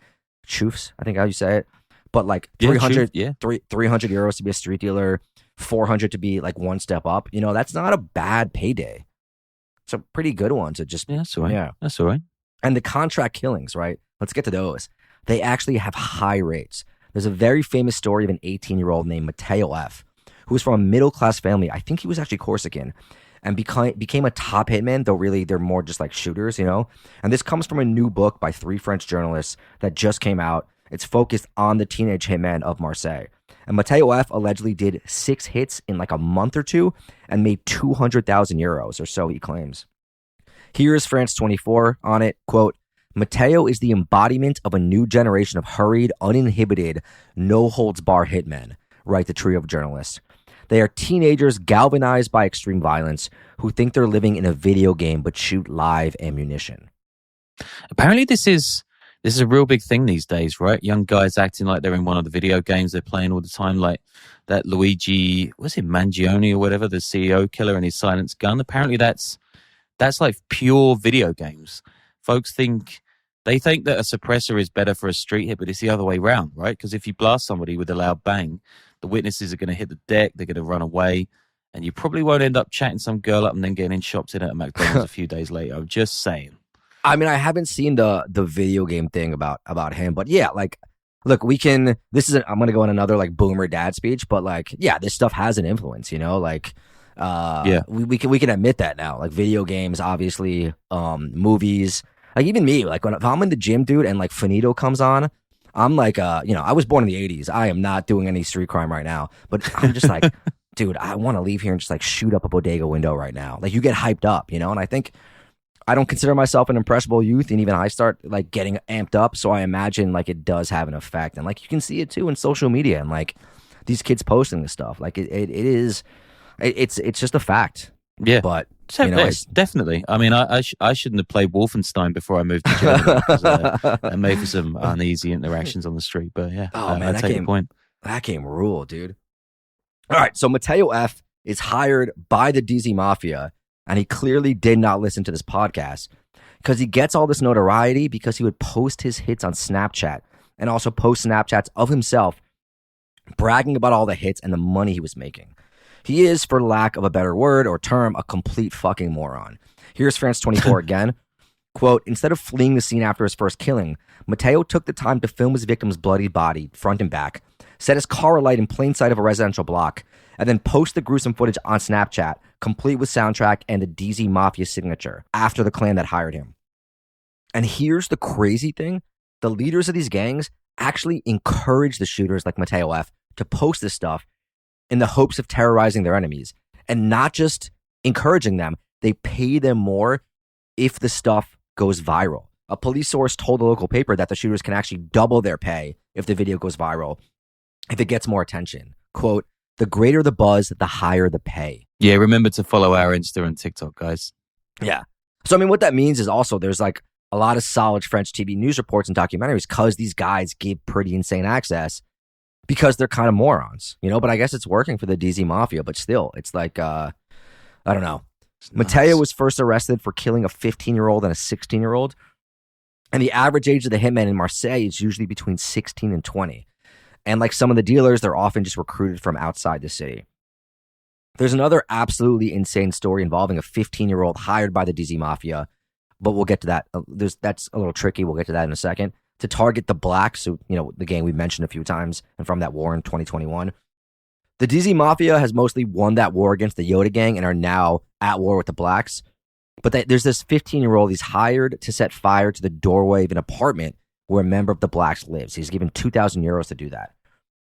Choufs, I think how you say it. But like 300 euros to be a street dealer, 400 to be like one step up. That's not a bad payday. It's a pretty good one to just. Yeah, that's all right. Yeah. That's all right. And the contract killings, right? Let's get to those. They actually have high rates. There's a very famous story of an 18-year-old named Matteo F., who was from a middle-class family. I think he was actually Corsican. And became a top hitman, though really they're more just like shooters, And this comes from a new book by 3 French journalists that just came out. It's focused on the teenage hitman of Marseille. And Matteo F. allegedly did 6 hits in like a month or two and made 200,000 euros, or so he claims. Here's France 24 on it, quote, Matteo is the embodiment of a new generation of hurried, uninhibited, no-holds-bar hitmen, write the trio of journalists. They are teenagers galvanized by extreme violence who think they're living in a video game but shoot live ammunition. Apparently this is a real big thing these days, right? Young guys acting like they're in one of the video games they're playing all the time, like that Luigi, was it Mangione or whatever, the CEO killer and his silenced gun. Apparently that's like pure video games. Folks think that a suppressor is better for a street hit, but it's the other way around, right? Because if you blast somebody with a loud bang, the witnesses are going to hit the deck, they're going to run away, and you probably won't end up chatting some girl up and then getting shopped in at a McDonald's a few days later. I'm just saying. I haven't seen the video game thing about him, but yeah, like, look, I'm going to go on another like boomer dad speech, but like, yeah, this stuff has an influence, like, we can admit that now, like video games, obviously, movies, like even me, like if I'm in the gym, dude, and like Finito comes on, I'm like, I was born in the 80s. I am not doing any street crime right now, but I'm just like, dude, I want to leave here and just like shoot up a bodega window right now. Like you get hyped up, you know? And I think I don't consider myself an impressionable youth, and even I start like getting amped up. So I imagine like it does have an effect. And like you can see it too in social media and like these kids posting this stuff. Like it's just a fact. Yeah. But you know, definitely. I mean, I shouldn't have played Wolfenstein before I moved to Germany. That made for some uneasy interactions on the street. But yeah, man, I take your point. That game ruled, dude. All right, so Matteo F is hired by the DZ Mafia, and he clearly did not listen to this podcast because he gets all this notoriety because he would post his hits on Snapchat and also post Snapchats of himself bragging about all the hits and the money he was making. He is, for lack of a better word or term, a complete fucking moron. Here's France 24 again. Quote, instead of fleeing the scene after his first killing, Matteo took the time to film his victim's bloody body, front and back, set his car alight in plain sight of a residential block, and then post the gruesome footage on Snapchat, complete with soundtrack and the DZ Mafia signature, after the clan that hired him. And here's the crazy thing. The leaders of these gangs actually encourage the shooters like Matteo F to post this stuff in the hopes of terrorizing their enemies. And not just encouraging them, they pay them more if the stuff goes viral. A police source told the local paper that the shooters can actually double their pay if the video goes viral, if it gets more attention. Quote, the greater the buzz, the higher the pay. Yeah, remember to follow our Insta and TikTok, guys. Yeah. So, I mean, what that means is also there's like a lot of solid French TV news reports and documentaries because these guys give pretty insane access because they're kind of morons, you know? But I guess it's working for the DZ Mafia, but still, it's like, I don't know. Matteo was first arrested for killing a 15-year-old and a 16-year-old. And the average age of the hitmen in Marseille is usually between 16 and 20. And like some of the dealers, they're often just recruited from outside the city. There's another absolutely insane story involving a 15-year-old hired by the DZ Mafia, but we'll get to that. That's a little tricky. We'll get to that in a second. To target the blacks, who, you know, the gang we mentioned a few times, and from that war in 2021. The DZ Mafia has mostly won that war against the Yoda gang and are now at war with the blacks. But there's this 15-year-old he's hired to set fire to the doorway of an apartment where a member of the blacks lives. He's given 2,000 euros to do that.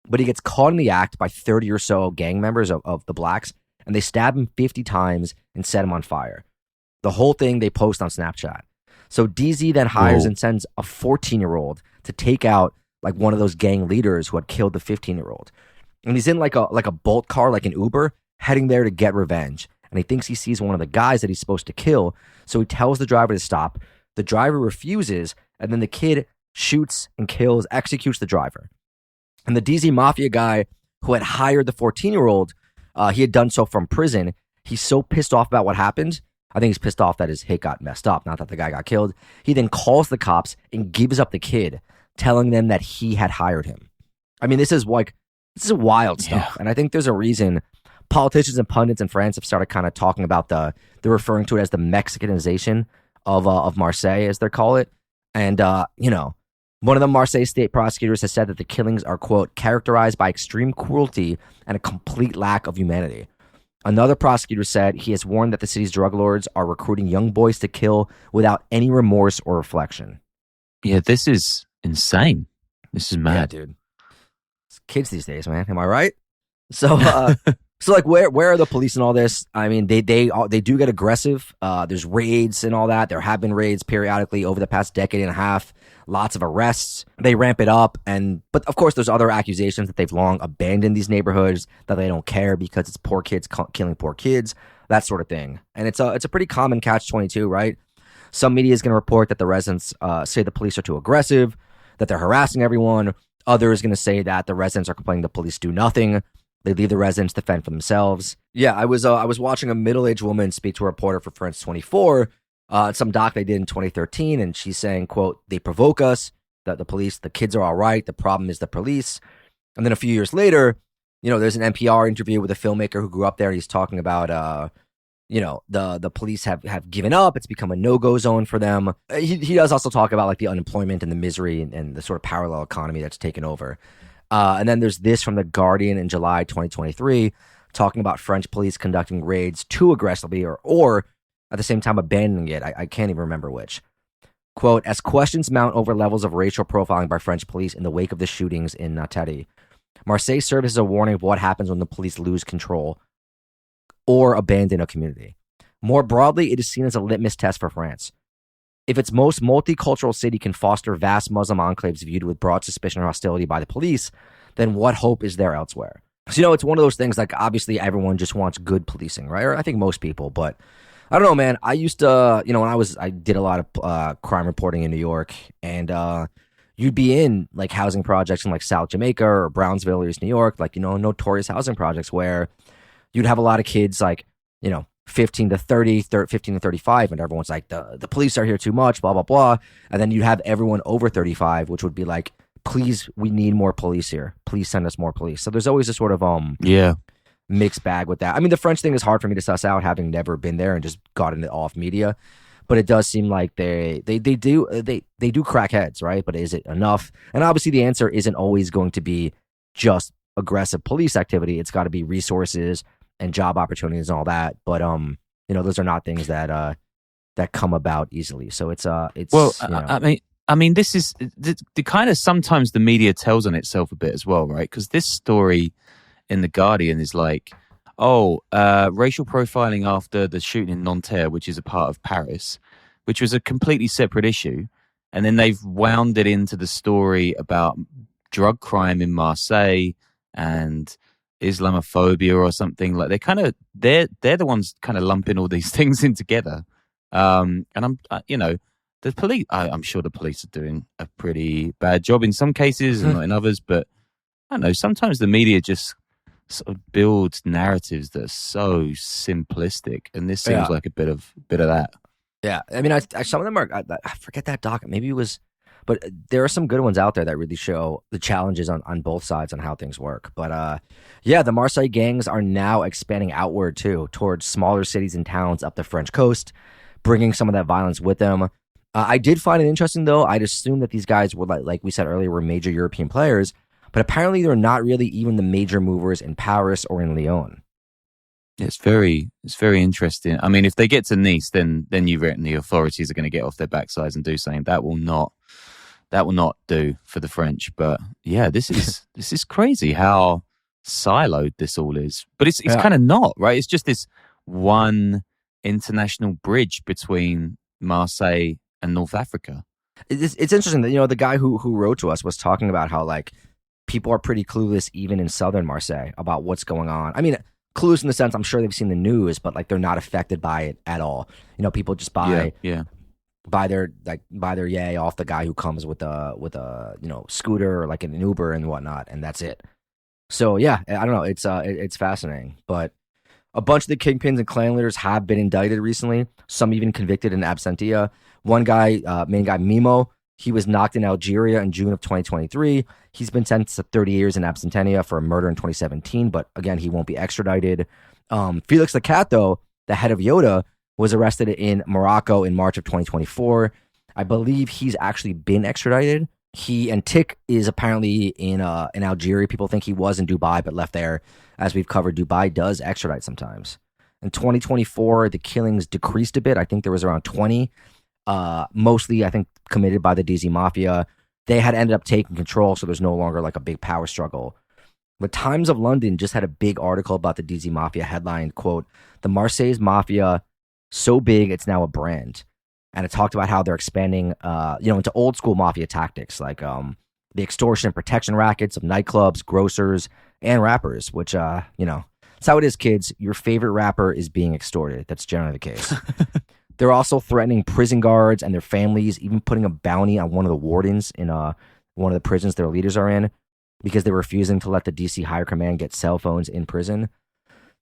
But he gets caught in the act by 30 or so gang members of the blacks, and they stab him 50 times and set him on fire. The whole thing they post on Snapchat. So DZ then hires and sends a 14-year-old to take out like one of those gang leaders who had killed the 15-year-old. And he's in like a Bolt car, like an Uber, heading there to get revenge. And he thinks he sees one of the guys that he's supposed to kill. So he tells the driver to stop. The driver refuses, and then the kid shoots and executes the driver. And the DZ Mafia guy who had hired the 14-year-old, he had done so from prison. He's so pissed off about what happened. I think he's pissed off that his hit got messed up, not that the guy got killed. He then calls the cops and gives up the kid, telling them that he had hired him. I mean, this is wild stuff. Yeah. And I think there's a reason politicians and pundits in France have started kind of talking about they're referring to it as the Mexicanization of Marseille, as they call it. And, you know, one of the Marseille state prosecutors has said that the killings are, quote, characterized by extreme cruelty and a complete lack of humanity. Another prosecutor said he has warned that the city's drug lords are recruiting young boys to kill without any remorse or reflection. Yeah, this is insane. This is mad. Yeah, dude. It's kids these days, man. Am I right? So, so like, where are the police in all this? I mean, they do get aggressive. There's raids and all that. There have been raids periodically over the past decade and a half. Lots of arrests. They ramp it up, but of course, there's other accusations that they've long abandoned these neighborhoods, that they don't care because it's poor kids killing poor kids, that sort of thing. And it's a pretty common catch-22, right? Some media is going to report that the residents say the police are too aggressive, that they're harassing everyone. Others going to say that the residents are complaining the police do nothing. They leave the residents to fend for themselves. Yeah, I was watching a middle-aged woman speak to a reporter for France 24. Some doc they did in 2013, and she's saying, quote, they provoke us, that the police, the kids are all right, the problem is the police. And then a few years later, you know, there's an NPR interview with a filmmaker who grew up there, and he's talking about, you know, the police have given up, it's become a no-go zone for them. He does also talk about, like, the unemployment and the misery and the sort of parallel economy that's taken over. And then there's this from The Guardian in July 2023, talking about French police conducting raids too aggressively or at the same time abandoning it. I can't even remember which. Quote, as questions mount over levels of racial profiling by French police in the wake of the shootings in Nateri, Marseille serves as a warning of what happens when the police lose control or abandon a community. More broadly, it is seen as a litmus test for France. If its most multicultural city can foster vast Muslim enclaves viewed with broad suspicion or hostility by the police, then what hope is there elsewhere? So, it's one of those things, like, obviously everyone just wants good policing, right? Or I think most people, but I don't know, man. I used to, when I did a lot of crime reporting in New York, and you'd be in, like, housing projects in, like, South Jamaica or Brownsville or East New York, like, notorious housing projects where you'd have a lot of kids, like, 15 to 30, 15 to 35, and everyone's like, the police are here too much, blah, blah, blah. And then you'd have everyone over 35, which would be like, please, we need more police here. Please send us more police. So there's always a sort of mixed bag with that. I mean, the French thing is hard for me to suss out, having never been there and just gotten it off media. But it does seem like they do crack heads, right? But is it enough? And obviously the answer isn't always going to be just aggressive police activity. It's got to be resources and job opportunities and all that. But those are not things that come about easily. So it's well, I mean, this is the kind of, sometimes the media tells on itself a bit as well, right? Because this story in The Guardian is like, racial profiling after the shooting in Nanterre, which is a part of Paris, which was a completely separate issue. And then they've wound it into the story about drug crime in Marseille and Islamophobia or something. Like they're the ones kind of lumping all these things in together. And the police, I'm sure the police are doing a pretty bad job in some cases and not in others, but I don't know, sometimes the media just sort of builds narratives that are so simplistic, and this seems like a bit of that. Yeah, I mean, some of them are, I forget that doc, maybe it was, but there are some good ones out there that really show the challenges on both sides on how things work. But the Marseille gangs are now expanding outward too, towards smaller cities and towns up the French coast, bringing some of that violence with them. I did find it interesting, though. I'd assume that these guys were, like we said earlier, were major European players, but apparently they're not really even the major movers in Paris or in Lyon. It's very interesting. I mean, if they get to Nice, then you've written the authorities are going to get off their backsides and do something. That will not do for the French. But yeah, this is crazy how siloed this all is. But it's kind of not, right? It's just this one international bridge between Marseille and North Africa. It's interesting that, the guy who wrote to us was talking about how, like, people are pretty clueless even in southern Marseille about what's going on. I mean, clueless in the sense, I'm sure they've seen the news, but, like, they're not affected by it at all. People just buy their yay off the guy who comes with a scooter or like an Uber and whatnot, and that's it. So yeah, I don't know. It's fascinating, but a bunch of the kingpins and clan leaders have been indicted recently. Some even convicted in absentia. One guy, main guy Mimo, he was knocked in Algeria in June of 2023. He's been sentenced to 30 years in absentia for a murder in 2017, but again, he won't be extradited. Felix the Cat, though, the head of Yoda, was arrested in Morocco in March of 2024. I believe he's actually been extradited. He and Tick is apparently in Algeria. People think he was in Dubai, but left there. As we've covered, Dubai does extradite sometimes. In 2024, the killings decreased a bit. I think there was around 20. Mostly, I think, committed by the DZ Mafia. They had ended up taking control, so there's no longer like a big power struggle. The Times of London just had a big article about the DZ Mafia, headline, quote, "The Marseilles Mafia, so big it's now a brand." And it talked about how they're expanding, into old school mafia tactics, like the extortion and protection rackets of nightclubs, grocers, and rappers, which, it's how it is, kids. Your favorite rapper is being extorted. That's generally the case. They're also threatening prison guards and their families, even putting a bounty on one of the wardens in one of the prisons their leaders are in, because they're refusing to let the DC higher command get cell phones in prison.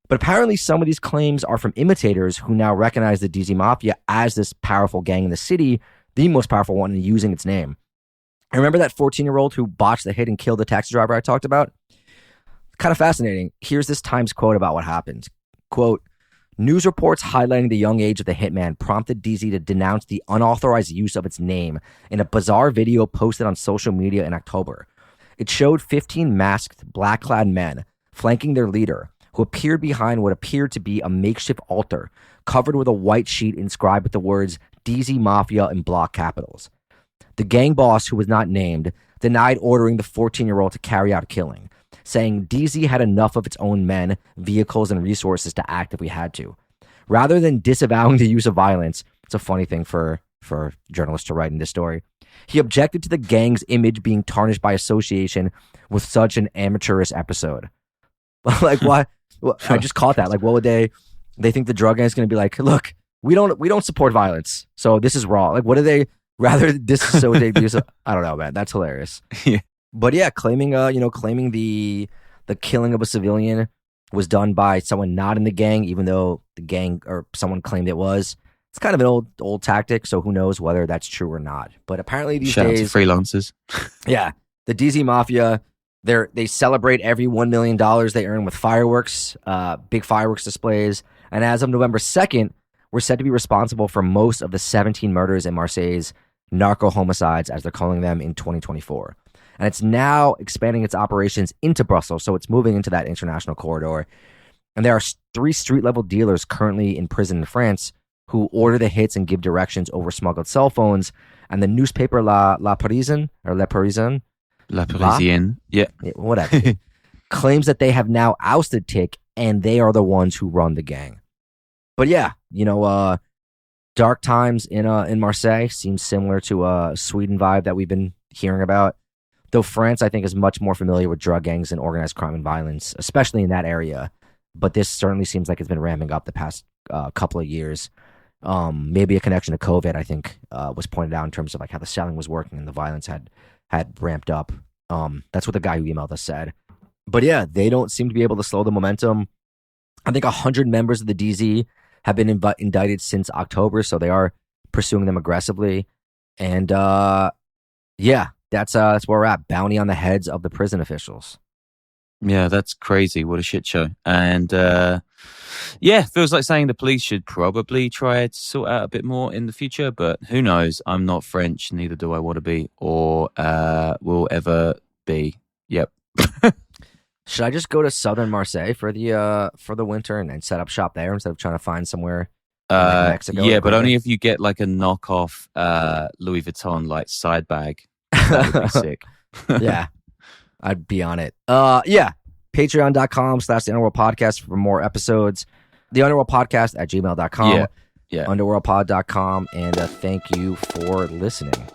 But apparently some of these claims are from imitators who now recognize the DZ Mafia as this powerful gang in the city, the most powerful one, in using its name. I remember that 14-year-old who botched the hit and killed the taxi driver I talked about? Kind of fascinating. Here's this Times quote about what happened. Quote, "News reports highlighting the young age of the hitman prompted DZ to denounce the unauthorized use of its name in a bizarre video posted on social media in October. It showed 15 masked, black-clad men flanking their leader, who appeared behind what appeared to be a makeshift altar covered with a white sheet inscribed with the words DZ Mafia in block capitals. The gang boss, who was not named, denied ordering the 14-year-old to carry out a killing, saying DZ had enough of its own men, vehicles, and resources to act if we had to. Rather than disavowing the use of violence, it's a funny thing for journalists to write in this story, he objected to the gang's image being tarnished by association with such an amateurish episode. Like, why? Well, I just caught that. Like, what would they think the drug gang is going to be like, look, we don't support violence, so this is wrong. Like, what do they rather disassociate the use of? I don't know, man. That's hilarious. Yeah. But yeah, claiming the killing of a civilian was done by someone not in the gang, even though the gang or someone claimed it was. It's kind of an old tactic, so who knows whether that's true or not. But apparently these Shout days, out to freelancers. yeah, the DZ Mafia, they celebrate every $1 million they earn with fireworks, big fireworks displays. And as of November 2nd, we're said to be responsible for most of the 17 murders in Marseille's narco homicides, as they're calling them, in 2024. And it's now expanding its operations into Brussels, so it's moving into that international corridor. And there are 3 street-level dealers currently in prison in France who order the hits and give directions over smuggled cell phones. And the newspaper La Parisienne, yeah, whatever, claims that they have now ousted Tick, and they are the ones who run the gang. But yeah, dark times in Marseille seems similar to a Sweden vibe that we've been hearing about. Though France, I think, is much more familiar with drug gangs and organized crime and violence, especially in that area. But this certainly seems like it's been ramping up the past couple of years. Maybe a connection to COVID, I think, was pointed out in terms of like how the selling was working and the violence had ramped up. That's what the guy who emailed us said. But yeah, they don't seem to be able to slow the momentum. I think 100 members of the DZ have been indicted since October, so they are pursuing them aggressively. And yeah, that's where we're at. Bounty on the heads of the prison officials. Yeah, that's crazy. What a shit show. And yeah, feels like saying the police should probably try to sort out a bit more in the future, but who knows? I'm not French, neither do I want to be or will ever be. Yep. Should I just go to southern Marseille for the winter and then set up shop there instead of trying to find somewhere in like Mexico? Yeah, but only if you get like a knockoff Louis Vuitton like side bag. That would be sick. Yeah, I'd be on it. Yeah, patreon.com/The Underworld Podcast for more episodes. The Underworld Podcast at gmail.com. Yeah. Underworldpod.com. And thank you for listening.